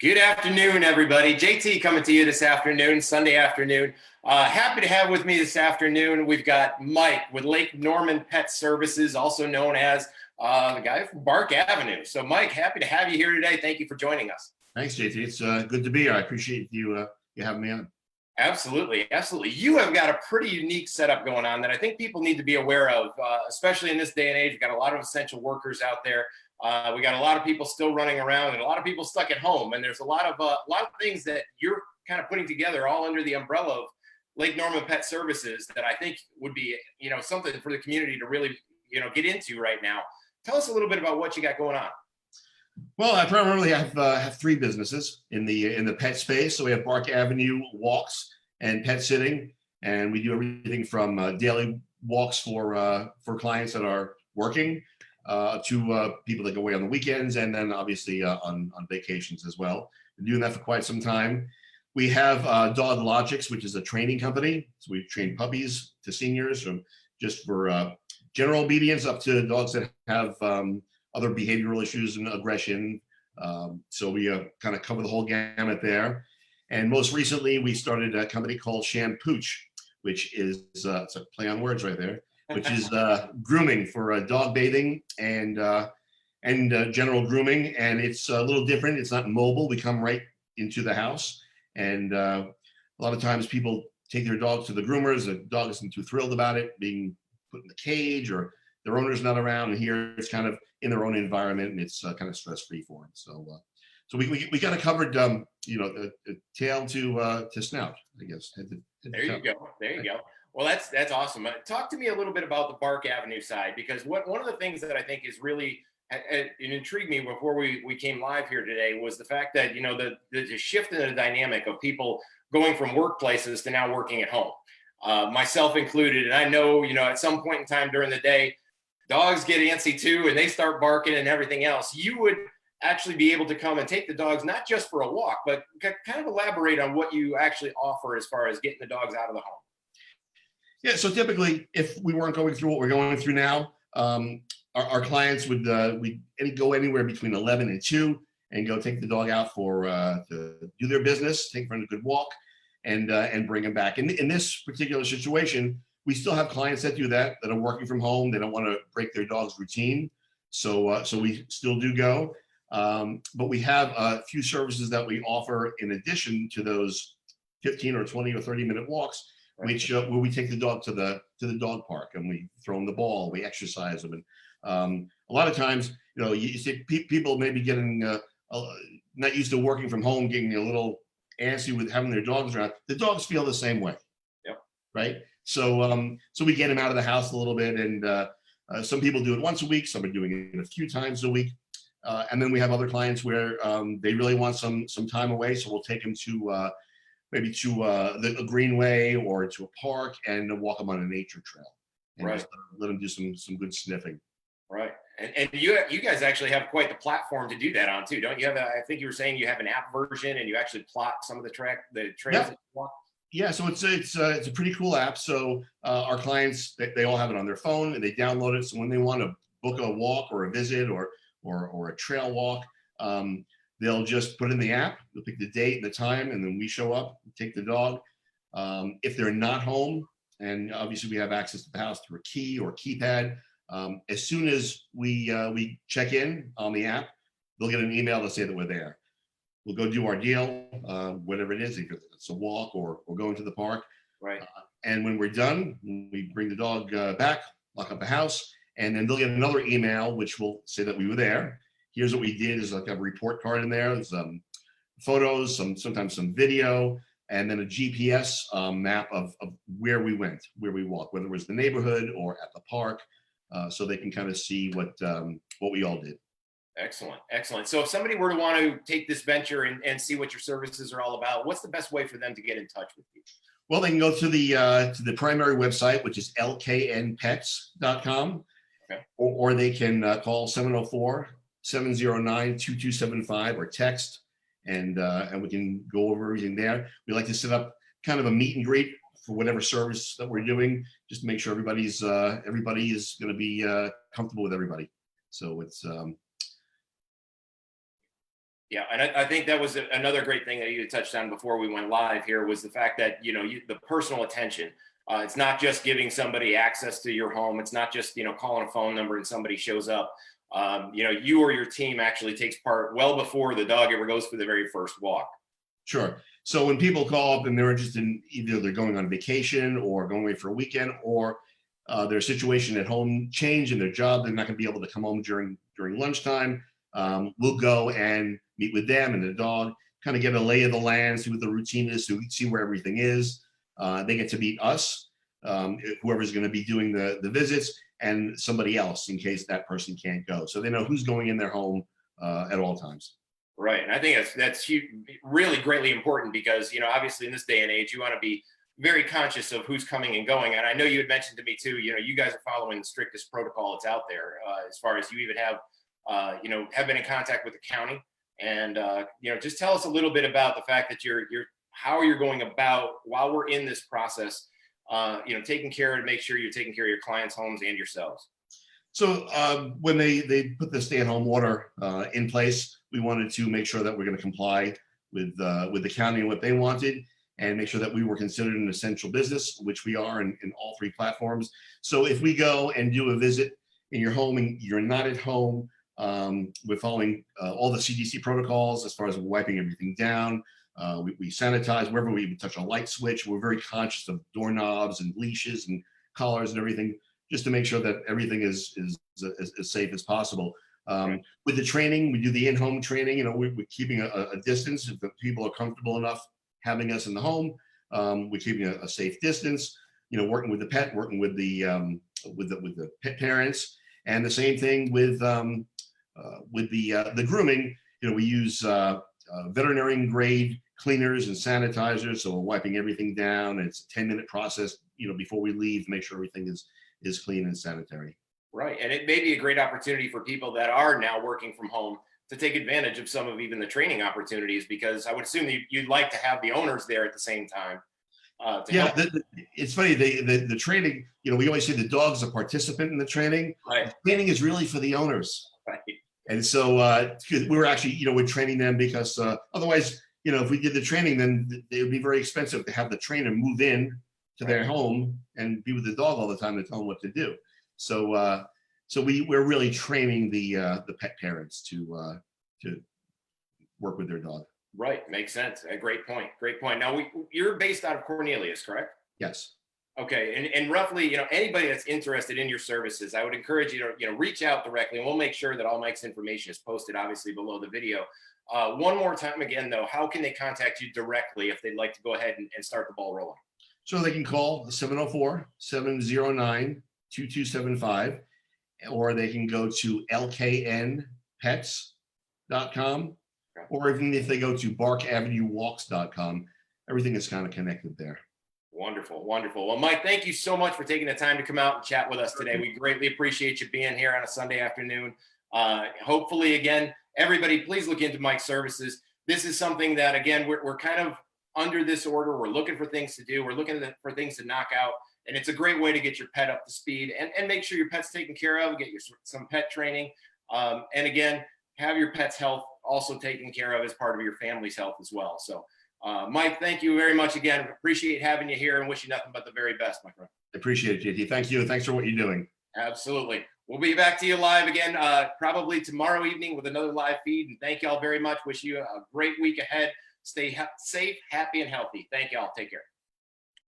Good afternoon, everybody. JT coming to you this afternoon, Sunday afternoon. Happy to have with me this afternoon. We've got Mike with Lake Norman Pet Services, also known as the guy from Bark Avenue. So, Mike, happy to have you here today. Thank you for joining us. Thanks, JT. It's good to be here. I appreciate you having me on. Absolutely, absolutely. You have got a pretty unique setup going on that I think people need to be aware of, especially in this day and age. We've got a lot of essential workers out there. We got a lot of people still running around and a lot of people stuck at home. And there's a lot of things that you're kind of putting together all under the umbrella of Lake Norman Pet Services that I think would be, something for the community to really, get into right now. Tell us a little bit about what you got going on. Well, I primarily have three businesses in the pet space. So we have Bark Avenue walks and pet sitting, and we do everything from daily walks for clients that are working to people that go away on the weekends, and then obviously on vacations as well. Been doing that for quite some time. We have Dog Logics, which is a training company. So we train puppies to seniors, from just for general obedience up to dogs that have other behavioral issues and aggression. So we kind of cover the whole gamut there. And most recently, we started a company called Shampooch, which is it's a play on words right there, which is grooming for dog bathing and general grooming. And it's a little different. It's not mobile. We come right into the house. And a lot of times people take their dogs to the groomers. The dog isn't too thrilled about it being put in the cage, or their owner's not around. And here it's kind of in their own environment, and it's kind of stress-free for them. So we kind of covered, the tail to snout, I guess. There you go. Well, that's awesome. Talk to me a little bit about the Bark Avenue side, because one of the things that I think is really it intrigued me before we came live here today was the fact that the shift in the dynamic of people going from workplaces to now working at home, myself included. And I know at some point in time during the day, dogs get antsy too, and they start barking and everything else. You would actually be able to come and take the dogs, not just for a walk, but kind of elaborate on what you actually offer as far as getting the dogs out of the home. Yeah, so typically, if we weren't going through what we're going through now, our clients would go anywhere between 11 and 2 and go take the dog out to do their business, take them for a good walk, and bring them back. In this particular situation, we still have clients that do that are working from home. They don't want to break their dog's routine, so we still do go. But we have a few services that we offer in addition to those 15 or 20 or 30-minute walks, which where we take the dog to the dog park and we throw them the ball, we exercise them, and a lot of times, you see people maybe getting not used to working from home, getting a little antsy with having their dogs around. The dogs feel the same way. Yep. Right. So we get them out of the house a little bit, and some people do it once a week. Some are doing it a few times a week. And then we have other clients where they really want some time away, so we'll take them to maybe to the greenway or to a park and walk them on a nature trail, and right. Just let them do some good sniffing. Right, and you guys actually have quite the platform to do that on too, don't you? I think you were saying you have an app version, and you actually plot some of the trails that you walk. Yeah, so it's a pretty cool app. So our clients, they all have it on their phone, and they download it. So when they want to book a walk or a visit or a trail walk, they'll just put in the app, they'll pick the date and the time, and then we show up, take the dog. If they're not home, and obviously we have access to the house through a key or keypad, as soon as we check in on the app, they'll get an email to say that we're there. We'll go do our deal, whatever it is, if it's a walk or going to the park. Right. And when we're done, we bring the dog back, lock up the house, and then they'll get another email which will say that we were there. Here's what we did. There's like a report card in there. There's photos, sometimes some video, and then a GPS map of where we went, where we walked, whether it was the neighborhood or at the park, so they can kind of see what we all did. Excellent. So if somebody were to want to take this venture and see what your services are all about, what's the best way for them to get in touch with you? Well, they can go to the primary website, which is lknpets.com, okay. or they can call 704-709-2275 or text, and we can go over everything there. We like to set up kind of a meet and greet for whatever service that we're doing, just to make sure everybody is going to be comfortable with everybody. So it's Yeah, and I think that was another great thing that you touched on before we went live here was the fact that the personal attention. It's not just giving somebody access to your home. It's not just calling a phone number and somebody shows up. You or your team actually takes part well before the dog ever goes for the very first walk. Sure. So when people call up and they're interested in either they're going on vacation or going away for a weekend, or their situation at home changed in their job, they're not going to be able to come home during lunchtime. We'll go and meet with them and the dog, kind of get a lay of the land, see what the routine is, so we see where everything is. They get to meet us, whoever's going to be doing the visits, and somebody else in case that person can't go. So they know who's going in their home at all times. Right, and I think that's really greatly important because obviously in this day and age you want to be very conscious of who's coming and going. And I know you had mentioned to me too, you guys are following the strictest protocol that's out there, as far as you even have been in contact with the county. And just tell us a little bit about the fact that you're how you're going about while we're in this process, taking care to make sure you're taking care of your clients' homes and yourselves. So when they put the stay-at-home order in place, we wanted to make sure that we're going to comply with the county and what they wanted, and make sure that we were considered an essential business, which we are in all three platforms. So if we go and do a visit in your home and you're not at home, we're following all the CDC protocols as far as wiping everything down. We sanitize wherever we touch a light switch. We're very conscious of doorknobs and leashes and collars and everything, just to make sure that everything is as safe as possible. With the training, we do the in-home training. We're keeping a distance. If the people are comfortable enough having us in the home, we're keeping a safe distance. Working with the pet, working with the pet parents, and the same thing with the grooming. We use veterinarian grade cleaners and sanitizers, so we're wiping everything down. It's a 10-minute process, before we leave, to make sure everything is clean and sanitary. Right, and it may be a great opportunity for people that are now working from home to take advantage of some of even the training opportunities, because I would assume that you'd like to have the owners there at the same time. Yeah, it's funny. The training, we always say the dog's a participant in the training. Right. The training is really for the owners. Right. And so we're actually, we're training them because otherwise, if we did the training, then it would be very expensive to have the trainer move in to their home and be with the dog all the time and tell them what to do. So we're really training the pet parents to work with their dog. Right, makes sense. A great point. Great point. Now you're based out of Cornelius, correct? Yes. Okay, and roughly, anybody that's interested in your services, I would encourage you to, reach out directly, and we'll make sure that all Mike's information is posted, obviously, below the video. One more time again, though, how can they contact you directly if they'd like to go ahead and start the ball rolling? So they can call 704-709-2275, or they can go to lknpets.com, or even if they go to barkavenuewalks.com, everything is kind of connected there. Wonderful, wonderful. Well, Mike, thank you so much for taking the time to come out and chat with us today. We greatly appreciate you being here on a Sunday afternoon. Hopefully, again, everybody, please look into Mike's services. This is something that, again, we're kind of under this order. We're looking for things to do. We're looking for things to knock out. And it's a great way to get your pet up to speed and make sure your pet's taken care of, get some pet training. And again, have your pet's health also taken care of as part of your family's health as well. So, Mike, thank you very much again. Appreciate having you here and wish you nothing but the very best, my friend. Appreciate it, JT. Thank you. Thanks for what you're doing. Absolutely. We'll be back to you live again, probably tomorrow evening with another live feed. And thank y'all very much. Wish you a great week ahead. Stay safe, happy, and healthy. Thank y'all. Take care.